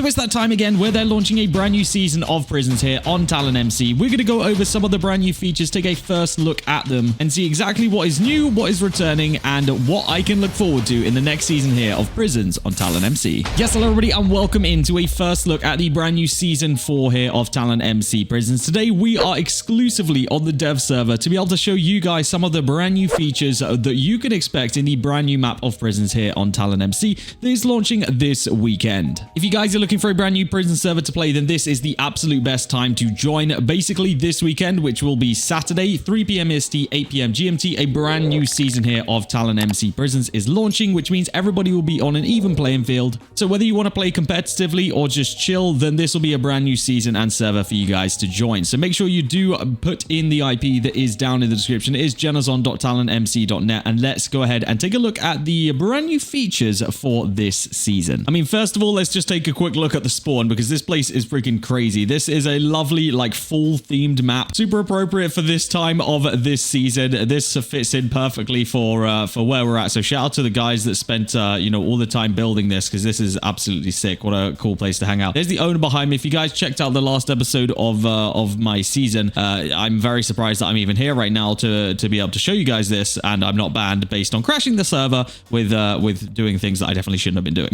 So it's that time again where they're launching a brand new season of Prisons here on TalonMC. We're going to go over some of the brand new features, take a first look at them, and see exactly what is new, what is returning, and what I can look forward to in the next season here of Prisons on TalonMC. Yes, hello everybody, and welcome into a first look at the brand new season 4 here of TalonMC Prisons. Today we are exclusively on the dev server to be able to show you guys some of the brand new features that you can expect in the brand new map of Prisons here on TalonMC that is launching this weekend. If you guys are looking for a brand new prison server to play, then this is the absolute best time to join. Basically this weekend, which will be Saturday, 3 p.m. EST, 8 p.m. GMT, a brand new season here of TalonMC Prisons is launching, which means everybody will be on an even playing field. So whether you want to play competitively or just chill, then this will be a brand new season and server for you guys to join. So make sure you do put in the IP that is down in the description. It is generzon.talonmc.net, and let's go ahead and take a look at the brand new features for this season. I mean, first of all, let's just take a quick look at the spawn, because this place is freaking crazy. This is a lovely, like, fall themed map, super appropriate for this time of this season. This fits in perfectly for where we're at. So shout out to the guys that spent you know, all the time building this, because this is absolutely sick. What a cool place to hang out. There's the owner behind me. If you guys checked out the last episode of my season, I'm very surprised that I'm even here right now to be able to show you guys this, and I'm not banned based on crashing the server with doing things that I definitely shouldn't have been doing.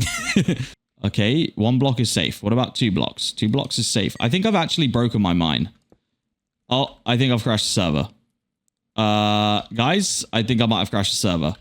Okay, 1 block is safe. What about 2 blocks? 2 blocks is safe. I think I've actually broken my mine. Oh, I think I've crashed the server. Guys, I think I might have crashed the server.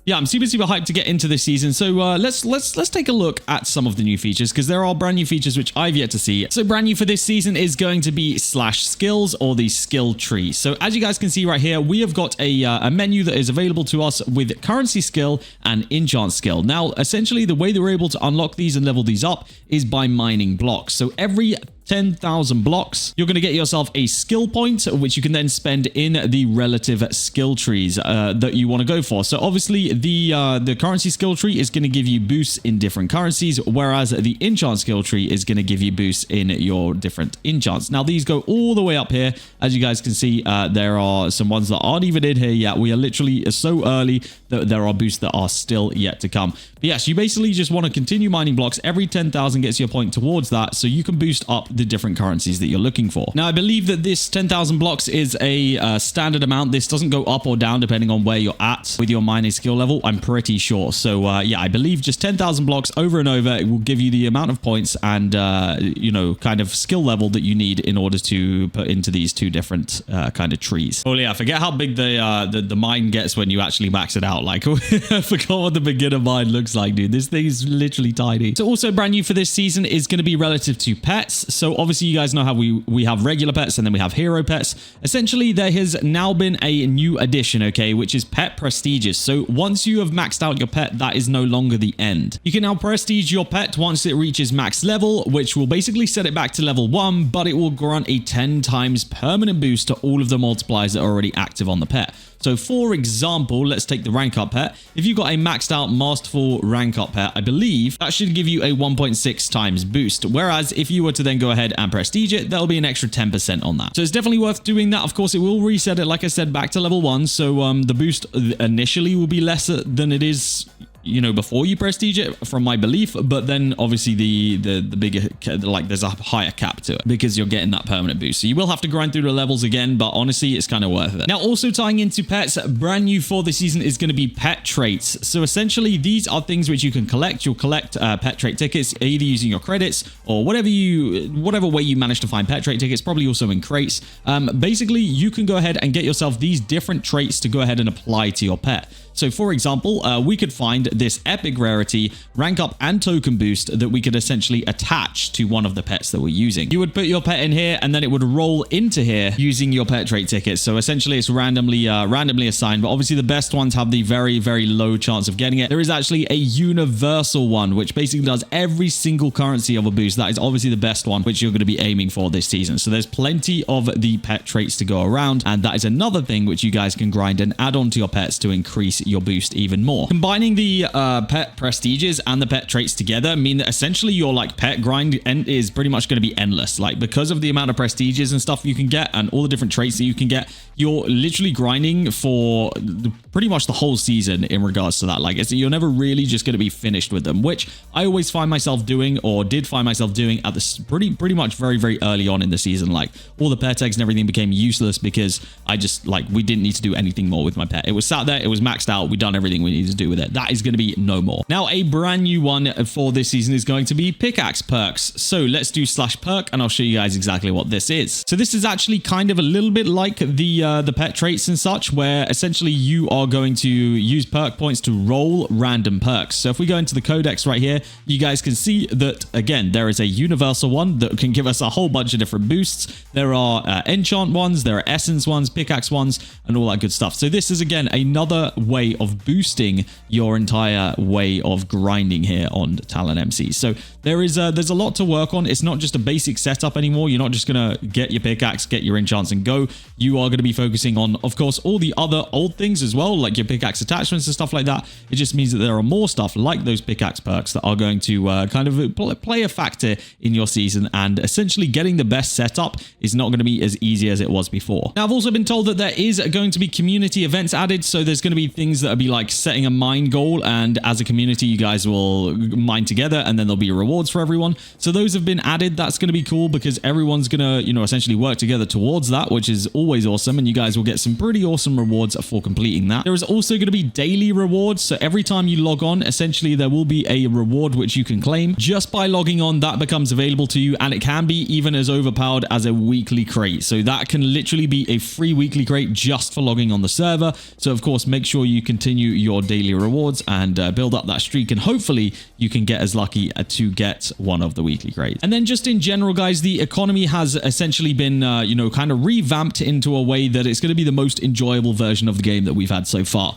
Yeah, I'm super hyped to get into this season. So let's take a look at some of the new features, because there are brand new features which I've yet to see. So brand new for this season is going to be /skills, or the skill tree. So as you guys can see right here, we have got a menu that is available to us with currency skill and enchant skill. Now, essentially, the way that we're able to unlock these and level these up is by mining blocks. So every 10,000 blocks, you're going to get yourself a skill point, which you can then spend in the relative skill trees that you want to go for. So obviously the currency skill tree is going to give you boosts in different currencies, whereas the enchant skill tree is going to give you boosts in your different enchants. Now these go all the way up here. As you guys can see, there are some ones that aren't even in here yet. We are literally so early that there are boosts that are still yet to come. But yes, you basically just want to continue mining blocks. Every 10,000 gets you a point towards that, so you can boost up the different currencies that you're looking for. Now, I believe that this 10,000 blocks is a standard amount. This doesn't go up or down depending on where you're at with your mining skill level, I'm pretty sure. So yeah, I believe just 10,000 blocks over and over, it will give you the amount of points and you know, kind of skill level that you need in order to put into these 2 different kind of trees. Oh yeah, I forget how big the mine gets when you actually max it out. Like, I forgot what the beginner mine looks like, dude. This thing is literally tiny. So also brand new for this season is going to be relative to pets. So obviously you guys know how we have regular pets and then we have hero pets. Essentially, there has now been a new addition, okay, which is pet prestiges. So once you have maxed out your pet, that is no longer the end. You can now prestige your pet once it reaches max level, which will basically set it back to level 1, but it will grant a 10 times permanent boost to all of the multipliers that are already active on the pet. So for example, let's take the rank up pet. If you've got a maxed out masterful rank up pet, I believe that should give you a 1.6 times boost. Whereas if you were to then go ahead and prestige it, there'll be an extra 10% on that. So it's definitely worth doing that. Of course, it will reset it, like I said, back to level 1. So the boost initially will be lesser than it is, you know, before you prestige it, from my belief. But then obviously the bigger, like, there's a higher cap to it because you're getting that permanent boost. So you will have to grind through the levels again, but honestly, it's kind of worth it. Now, also tying into pets, brand new for this season is going to be pet traits. So essentially, these are things which you can collect. You'll collect pet trait tickets, either using your credits or whatever way you manage to find pet trait tickets, probably also in crates. Basically, you can go ahead and get yourself these different traits to go ahead and apply to your pet. So for example, we could find this epic rarity, rank up and token boost that we could essentially attach to one of the pets that we're using. You would put your pet in here and then it would roll into here using your pet trait tickets. So essentially it's randomly assigned, but obviously the best ones have the very low chance of getting it. There is actually a universal one, which basically does every single currency of a boost. That is obviously the best one, which you're going to be aiming for this season. So there's plenty of the pet traits to go around. And that is another thing which you guys can grind and add on to your pets to increase your boost even more. Combining the pet prestiges and the pet traits together mean that essentially your like pet grind is pretty much going to be endless. Like, because of the amount of prestiges and stuff you can get and all the different traits that you can get, you're literally grinding for pretty much the whole season in regards to that. Like, you're never really just going to be finished with them, which I always find myself doing, or did find myself doing at this pretty much very early on in the season. Like, all the pet eggs and everything became useless because I just, like, we didn't need to do anything more with my pet. It was sat there, it was maxed out, we've done everything we needed to do with it. That is going to be no more. Now, a brand new one for this season is going to be Pickaxe perks. So let's do /perk and I'll show you guys exactly what this is. So this is actually kind of a little bit like the pet traits and such, where essentially you are going to use perk points to roll random perks. So if we go into the codex right here, you guys can see that, again, there is a universal one that can give us a whole bunch of different boosts. There are enchant ones, there are essence ones, pickaxe ones, and all that good stuff. So this is, again, another way of boosting your entire way of grinding here on TalonMC. So there's a lot to work on. It's not just a basic setup anymore. You're not just going to get your pickaxe, get your enchants and go. You are going to be focusing on, of course, all the other old things as well, like your pickaxe attachments and stuff like that. It just means that there are more stuff like those pickaxe perks that are going to kind of play a factor in your season, and essentially getting the best setup is not going to be as easy as it was before. Now, I've also been told that there is going to be community events added, so there's going to be things that will be like setting a mine goal, and as a community you guys will mine together, and then there'll be rewards for everyone. So those have been added. That's going to be cool because everyone's going to, you know, essentially work together towards that, which is always awesome, and you guys will get some pretty awesome rewards for completing that. There is also going to be daily rewards, so every time you log on, essentially there will be a reward which you can claim just by logging on. That becomes available to you, and it can be even as overpowered as a weekly crate. So that can literally be a free weekly crate just for logging on the server. So of course, make sure you continue your daily rewards and build up that streak, and hopefully you can get as lucky to get one of the weekly crates. And then just in general, guys, the economy has essentially been you know, kind of revamped into a way that it's going to be the most enjoyable version of the game that we've had so far.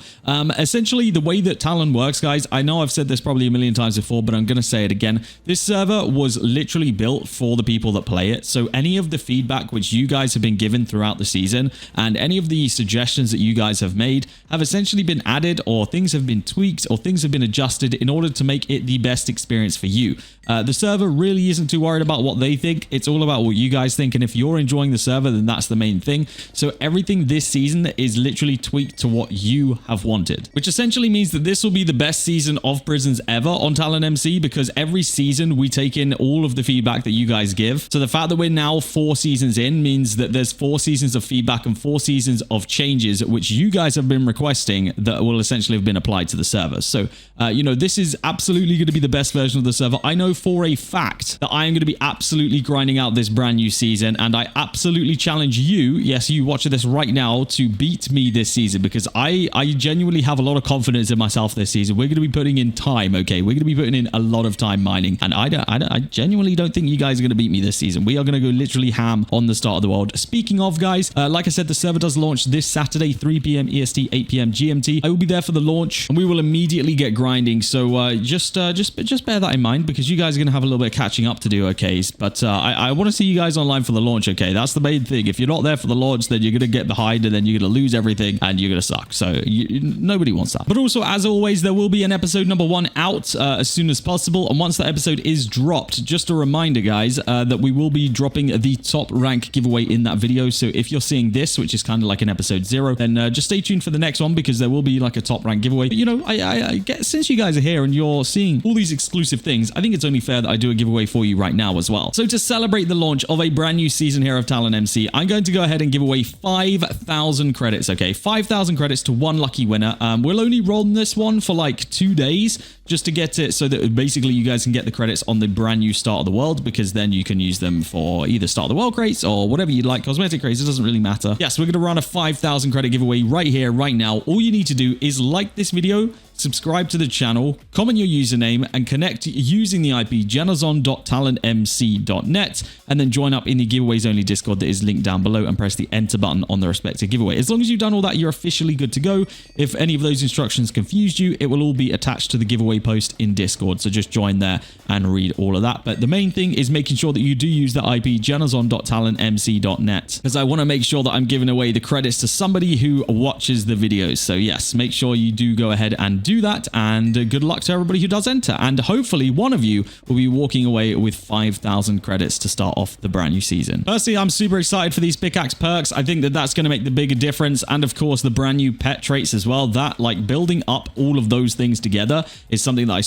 Essentially, the way that Talon works, guys, I know I've said this probably a million times before, but I'm going to say it again. This server was literally built for the people that play it. So any of the feedback which you guys have been given throughout the season, and any of the suggestions that you guys have made, have essentially been added, or things have been tweaked, or things have been adjusted in order to make it the best experience for you. The server really isn't too worried about what they think. It's all about what you guys think, and if you're enjoying the server, then that's the main thing. So everything this season is literally tweaked to what you have wanted, which essentially means that this will be the best season of prisons ever on TalonMC, because every season we take in all of the feedback that you guys give. So the fact that we're now 4 seasons in means that there's 4 seasons of feedback and 4 seasons of changes which you guys have been requesting that will essentially have been applied to the server. So you know, this is absolutely going to be the best version of the server. I know for a fact that I am going to be absolutely grinding out this brand new season, and I absolutely challenge you, yes, you watching this right now, to beat me this season, because I genuinely have a lot of confidence in myself this season. We're going to be putting in time, okay? We're going to be putting in a lot of time mining, and I genuinely don't think you guys are going to beat me this season. We are going to go literally ham on the start of the world. Speaking of, guys, like I said, the server does launch this Saturday, 3 p.m. EST, 8 p.m. GMT. I will be there for the launch, and we will immediately get grinding. So just bear that in mind, because you guys are going to have a little bit of catching up to do, okay? But I want to see you guys online for the launch, okay? That's the main thing. If you're not there for the launch, then you're going to get behind, and then you're going to lose everything, and you're going to suck. So nobody wants that. But also, as always, there will be an episode number 1 out as soon as possible. And once that episode is dropped, just a reminder, guys, that we will be dropping the top rank giveaway in that video. So if you're seeing this, which is kind of like an episode 0, then just stay tuned for the next one, because there will be like a top rank giveaway. But, you know, I get, since you guys are here and you're seeing all these exclusive things, I think it's only fair that I do a giveaway for you right now as well. So to celebrate the launch of a brand new season here of TalonMC, I'm going to go ahead and give away 5,000 credits, okay? 5,000 credits to 1 lucky winner. We'll only run this one for like 2 days just to get it so that basically you guys can get the credits on the brand new Start of the World, because then you can use them for either Start of the World crates or whatever you'd like, cosmetic crates, it doesn't really matter. Yes, we're going to run a 5,000 credit giveaway right here, right now. All you need to do is like this video, subscribe to the channel, comment your username, and connect using the IP generzon.talonmc.net, and then join up in the giveaways only Discord that is linked down below and press the enter button on the respective giveaway. As long as you've done all that, you're officially good to go. If any of those instructions confused you, it will all be attached to the giveaway post in Discord, so just join there and read all of that. But the main thing is making sure that you do use the IP generzon.talonmc.net, because I want to make sure that I'm giving away the credits to somebody who watches the videos. So yes, make sure you do go ahead and do that, and good luck to everybody who does enter, and hopefully one of you will be walking away with 5,000 credits to start off the brand new season. Firstly, I'm super excited for these pickaxe perks. I think that that's going to make the bigger difference, and of course the brand new pet traits as well. That, like, building up all of those things together is something that I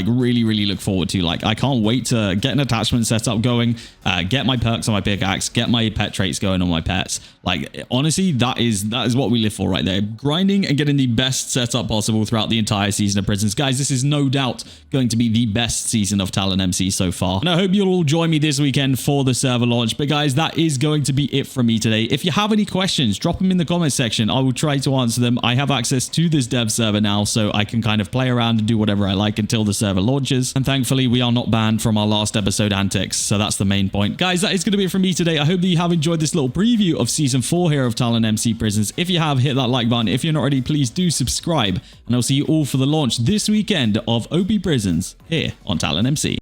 really look forward to. Like, I can't wait to get an attachment setup going, get my perks on my pickaxe, get my pet traits going on my pets. Like, honestly, that is what we live for right there. Grinding and getting the best setup possible throughout the entire season of Prisons. Guys, this is no doubt going to be the best season of TalonMC so far. And I hope you'll all join me this weekend for the server launch. But guys, that is going to be it from me today. If you have any questions, drop them in the comment section. I will try to answer them. I have access to this dev server now, so I can kind of play around and do whatever I like until the server launches. And thankfully, we are not banned from our last episode antics, so that's the main point. Guys, that is going to be it from me today. I hope that you have enjoyed this little preview of Season 4 here of TalonMC Prisons. If you have, hit that like button. If you're not already, please do subscribe. And I'll see you all for the launch this weekend of OP Prisons here on TalonMC.